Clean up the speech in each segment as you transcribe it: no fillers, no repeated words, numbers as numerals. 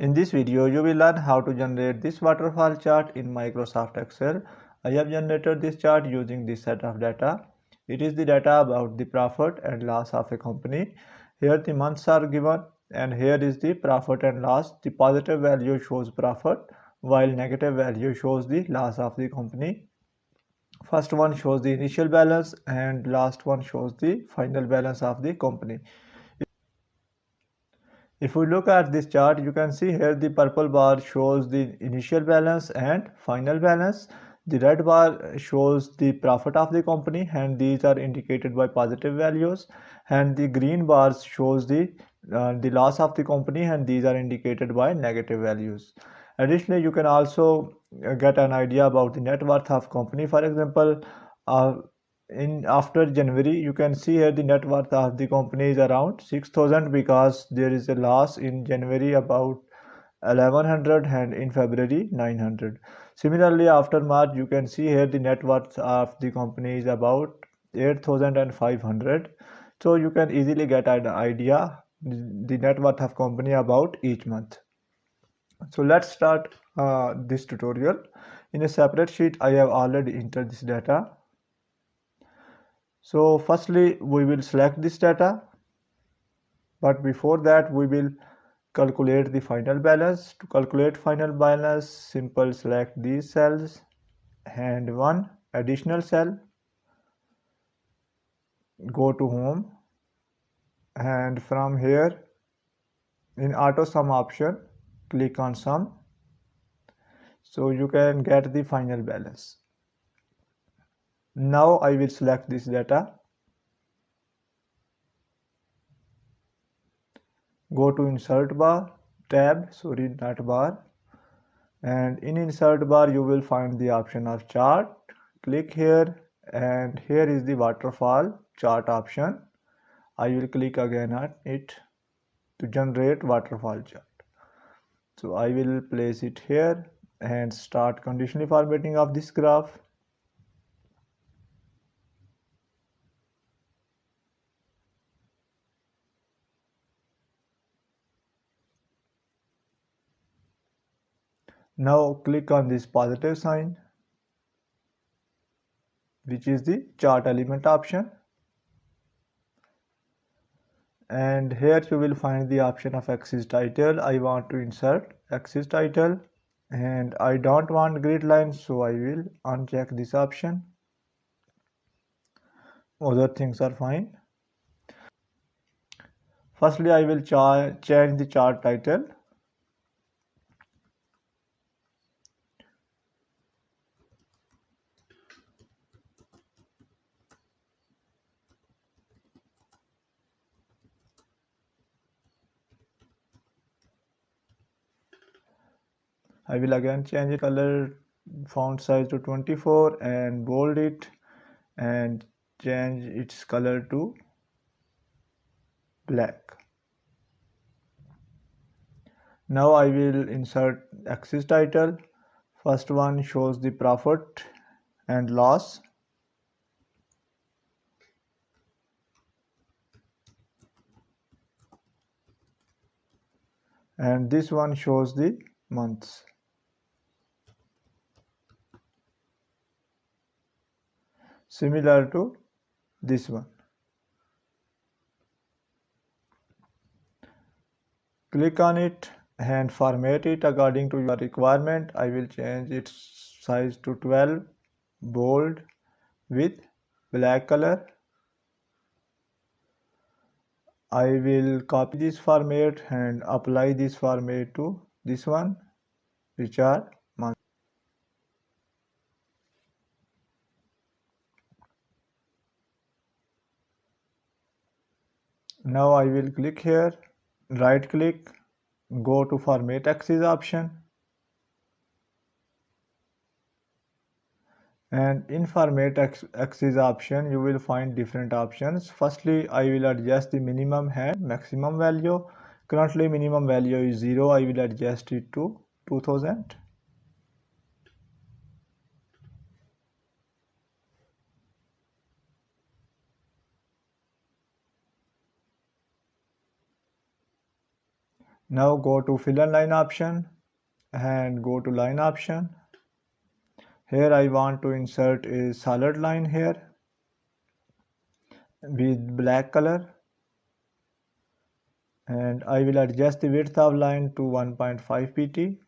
In this video, you will learn how to generate this waterfall chart in Microsoft Excel. I have generated this chart using this set of data. It is the data about the profit and loss of a company. Here the months are given and here is the profit and loss. The positive value shows profit while negative value shows the loss of the company. First one shows the initial balance and last one shows the final balance of the company. If we look at this chart, you can see here the purple bar shows the initial balance and final balance. The red bar shows the profit of the company and these are indicated by positive values, and the green bars shows the loss of the company and these are indicated by negative values. Additionally, you can also get an idea about the net worth of company. For example, in after January, you can see here the net worth of the company is around 6,000 because there is a loss in January about 1100 and in February 900. Similarly, after March, you can see here the net worth of the company is about 8,500. So you can easily get an idea the net worth of company about each month. So let's start this tutorial. In a separate sheet, I have already entered this data. So firstly, we will select this data, but before that we will calculate the final balance. To calculate final balance, simple select these cells and one additional cell, go to home, and from here in auto sum option click on sum, so you can get the final balance. Now I will select this data, go to insert bar not bar, and in insert bar you will find the option of chart. Click here and here is the waterfall chart option. I will click again on it to generate waterfall chart. So I will place it here and start conditionally formatting of this graph. Now click on this positive sign, which is the chart element option, and here you will find the option of axis title. I want to insert axis title and I don't want grid lines, so I will uncheck this option. Other things are fine. Firstly, I will change the chart title. I will again change the color font size to 24 and bold it and change its color to black. Now I will insert axis title. First one shows the profit and loss. And this one shows the months. Similar to this one. Click on it and format it according to your requirement. I will change its size to 12, bold with black color. I will copy this format and apply this format to this one, which are months. Now I will click here, right click, go to format axis option, and in format axis option you will find different options. Firstly, I will adjust the minimum and maximum value. Currently minimum value is 0. I will adjust it to 2000. Now go to fill and line option and go to line option. Here I want to insert a solid line here with black color, and I will adjust the width of line to 1.5 pt.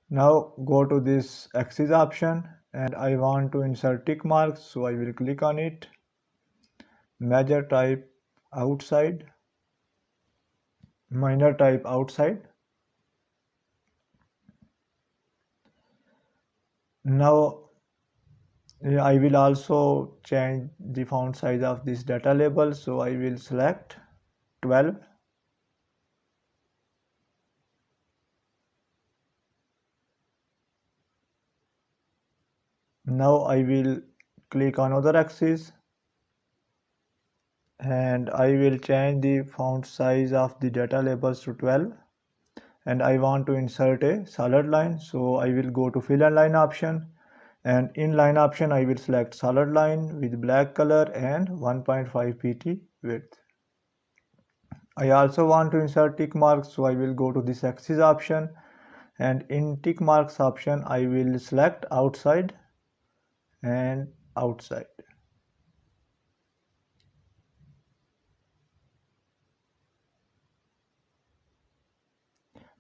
Now go to this axis option and I want to insert tick marks, so I will click on it. Major type outside, minor type outside. Now I will also change the font size of this data label, so I will select 12. Now I will click on other axis and I will change the font size of the data labels to 12, and I want to insert a solid line, so I will go to fill and line option, and in line option I will select solid line with black color and 1.5 pt width. I also want to insert tick marks, so I will go to this axis option, and in tick marks option I will select outside and outside.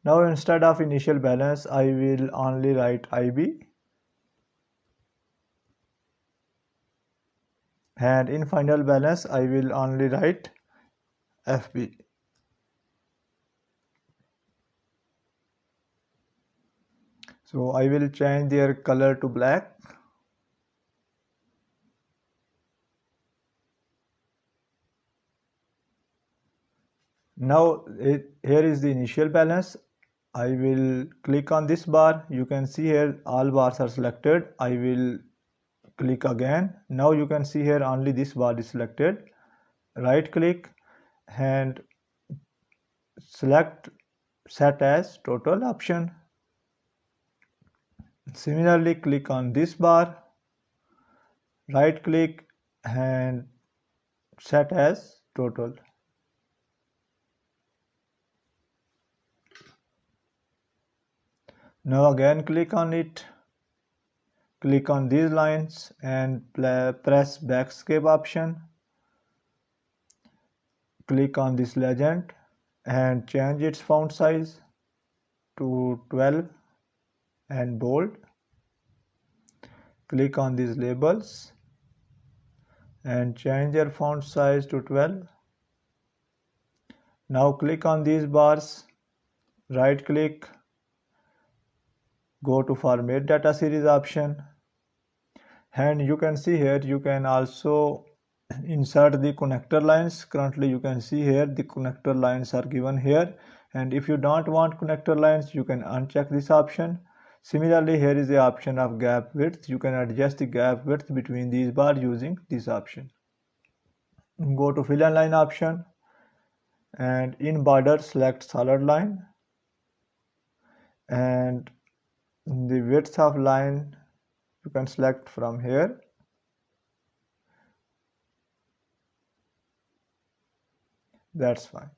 Now instead of initial balance I will only write IB, and in final balance I will only write FB. So I will change their color to black. Now here is the initial balance. I will click on this bar. You can see here all bars are selected. I will click again. Now you can see here only this bar is selected. Right click and select set as total option. Similarly, click on this bar, right click and set as total. Now again click on it, click on these lines and press backscape option. Click on this legend and change its font size to 12 and bold. Click on these labels and change their font size to 12. Now click on these bars, right click, go to format data series option, and you can see here you can also insert the connector lines. Currently you can see here the connector lines are given here, and if you don't want connector lines you can uncheck this option. Similarly, here is the option of gap width. You can adjust the gap width between these bars using this option. Go to fill and line option and in border select solid line, and the width of line you can select from here. That's fine.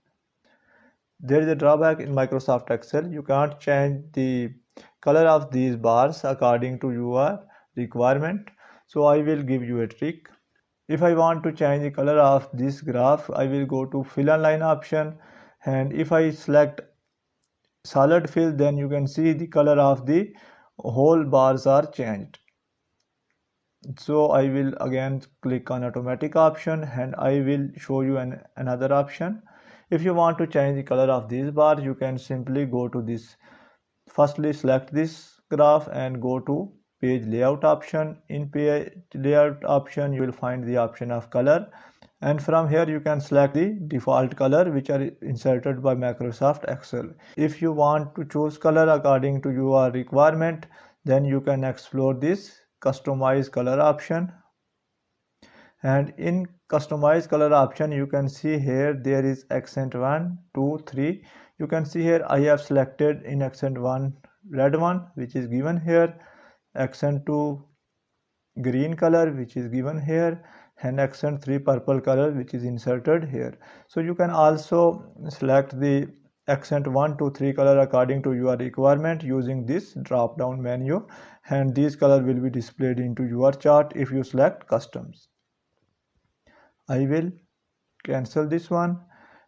There is a drawback in Microsoft Excel. You can't change the color of these bars according to your requirement. So I will give you a trick. If I want to change the color of this graph, I will go to fill and line option, and if I select solid fill, then you can see the color of the whole bars are changed. So I will again click on automatic option and I will show you another option. If you want to change the color of these bars, you can simply go to this. Firstly, select this graph and go to page layout option. In page layout option, you will find the option of color, and from here you can select the default color which are inserted by Microsoft Excel. If you want to choose color according to your requirement, then you can explore this customize color option, and in customize color option you can see here there is accent 1 2 3. You can see here I have selected in accent 1 red one which is given here, accent 2 green color which is given here, and accent 3 purple color which is inserted here. So you can also select the accent 1 to 3 color according to your requirement using this drop down menu, and these color will be displayed into your chart if you select customs. I will cancel this one,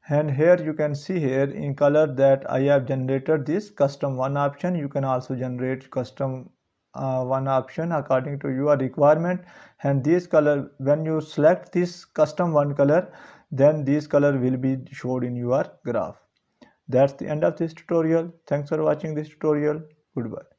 and here you can see here in color that I have generated this custom one option. You can also generate custom one option according to your requirement, and this color, when you select this custom one color, then this color will be showed in your graph. That's the end of this tutorial. Thanks for watching this tutorial. Goodbye.